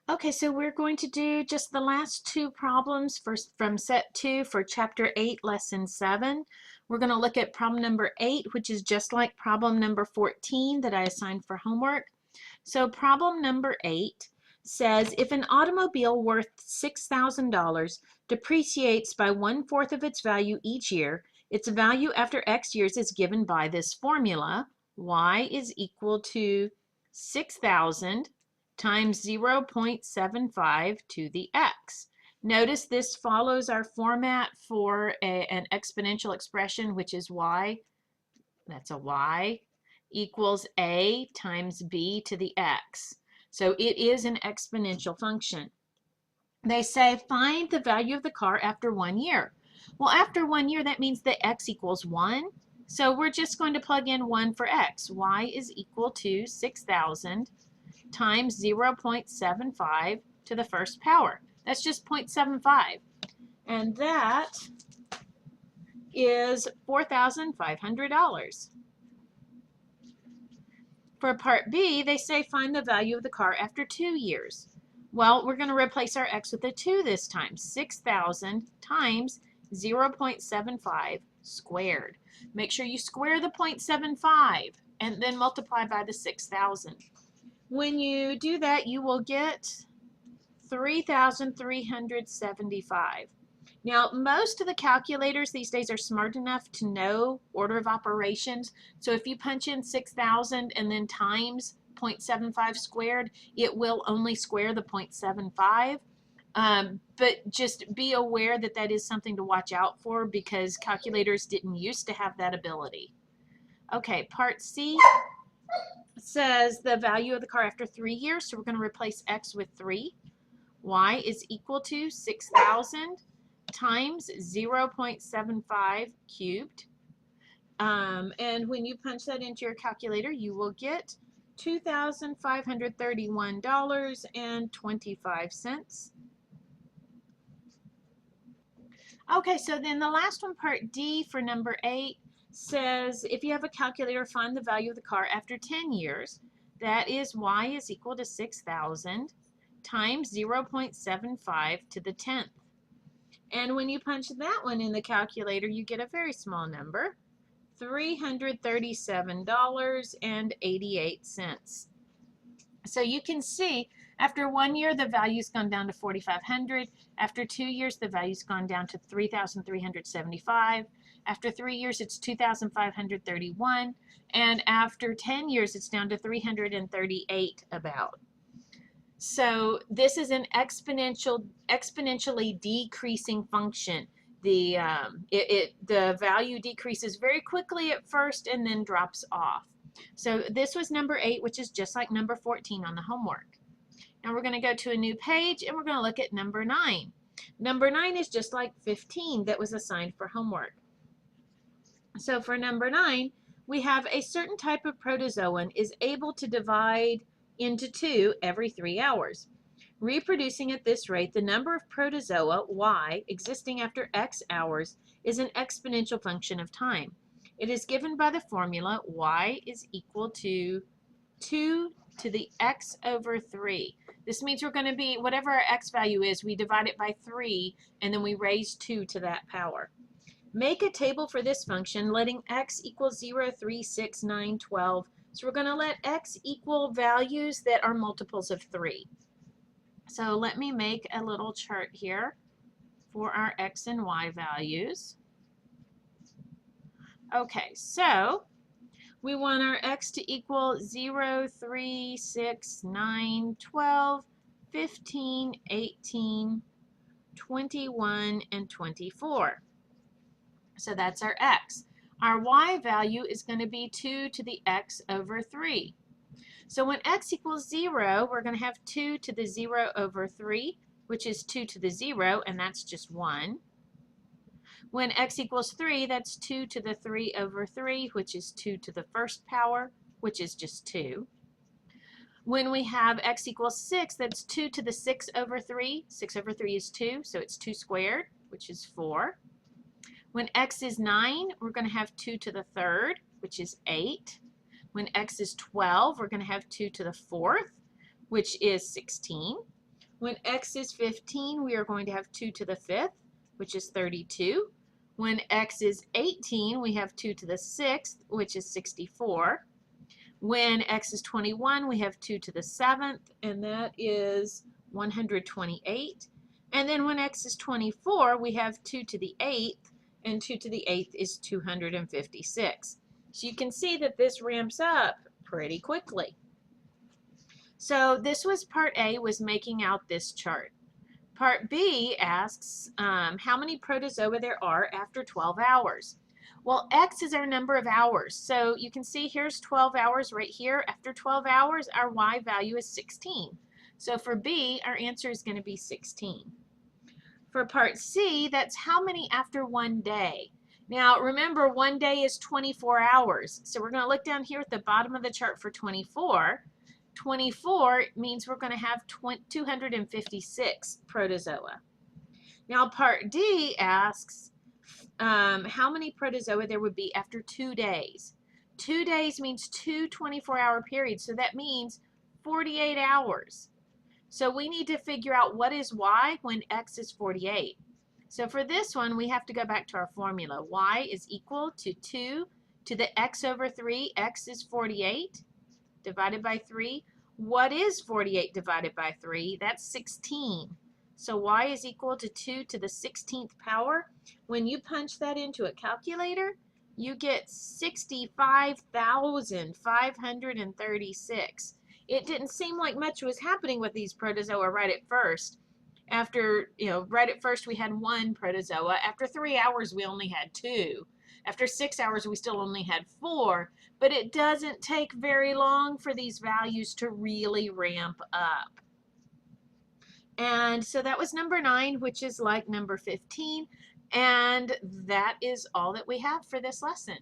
Okay, so we're going to do just the last two problems from set 2 for chapter 8, lesson 7. We're going to look at problem number 8, which is just like problem number 14 that I assigned for homework. So problem number 8 says if an automobile worth $6,000 depreciates by 1/4 of its value each year, its value after X years is given by this formula. Y is equal to 6,000 times 0.75 to the X. Notice this follows our format for an exponential expression, which is Y. That's a Y equals A times B to the X. So it is an exponential function. They say find the value of the car after 1 year. Well, after 1 year, that means that X equals 1. So we're just going to plug in 1 for X. Y is equal to 6,000 times 0.75 to the first power. That's just 0.75. And that is $4,500. For part B, they say find the value of the car after 2 years. Well, we're going to replace our X with a 2 this time. 6,000 times 0.75 squared. Make sure you square the 0.75 and then multiply by the 6,000. When you do that, you will get 3,375. Now, most of the calculators these days are smart enough to know order of operations. So if you punch in 6,000 and then times 0.75 squared, it will only square the 0.75. But just be aware that that is something to watch out for because calculators didn't used to have that ability. Okay, part C says the value of the car after 3 years. So we're going to replace X with 3. Y is equal to 6,000 times 0.75 cubed. And when you punch that into your calculator, you will get $2,531.25. Okay, so then the last one, part D for number 8, says if you have a calculator, find the value of the car after 10 years. That is Y is equal to 6,000 times 0.75 to the 10th. And when you punch that one in the calculator, you get a very small number, $337.88. So you can see after 1 year, the value's gone down to 4,500. After 2 years, the value's gone down to 3,375. After 3 years, it's 2,531. And after 10 years, it's down to 338 about. So this is an exponentially decreasing function. The value decreases very quickly at first and then drops off. So this was number 8, which is just like number 14 on the homework. Now we're going to go to a new page and we're going to look at number 9. Number 9 is just like 15 that was assigned for homework. So for number 9, we have a certain type of protozoan is able to divide into 2 every 3 hours. Reproducing at this rate, the number of protozoa, Y, existing after X hours is an exponential function of time. It is given by the formula Y is equal to 2 to the X over 3. This means we're going to be, whatever our X value is, we divide it by 3, and then we raise 2 to that power. Make a table for this function, letting X equal 0, 3, 6, 9, 12. So we're going to let X equal values that are multiples of 3. So let me make a little chart here for our X and Y values. Okay, so we want our X to equal 0, 3, 6, 9, 12, 15, 18, 21, and 24. So that's our X. Our Y value is going to be 2 to the X over 3. So when X equals 0, we're going to have 2 to the 0 over 3, which is 2 to the 0, and that's just 1. When X equals 3, that's 2 to the 3 over 3, which is 2 to the first power, which is just 2. When we have X equals 6, that's 2 to the 6 over 3. 6 over 3 is 2, so it's 2 squared, which is 4. When X is 9, we're going to have 2 to the 3rd, which is 8. When X is 12, we're going to have 2 to the 4th, which is 16. When x is 15, we are going to have 2 to the 5th, which is 32. When x is 18, we have 2 to the 6th, which is 64. When x is 21, we have 2 to the 7th, and that is 128. And then when x is 24, we have 2 to the 8th, and 2 to the 8th is 256. So you can see that this ramps up pretty quickly. So this was part A, was making out this chart. Part B asks how many protozoa there are after 12 hours. Well, X is our number of hours. So you can see here's 12 hours right here. After 12 hours, our Y value is 16. So for B, our answer is going to be 16. For part C, that's how many after 1 day. Now, remember, 1 day is 24 hours. So we're going to look down here at the bottom of the chart for 24. 24 means we're going to have 256 protozoa. Now, part D asks how many protozoa there would be after 2 days. 2 days means 2 24-hour periods, so that means 48 hours. So we need to figure out what is Y when X is 48. So for this one, we have to go back to our formula. Y is equal to 2 to the X over 3. X is 48 divided by 3. What is 48 divided by 3? That's 16. So Y is equal to 2 to the 16th power. When you punch that into a calculator, you get 65,536. It didn't seem like much was happening with these protozoa right at first. After, right at first we had 1 protozoa. After 3 hours, we only had 2. After 6 hours, we still only had 4. But it doesn't take very long for these values to really ramp up. And so that was number 9, which is like number 15. And that is all that we have for this lesson.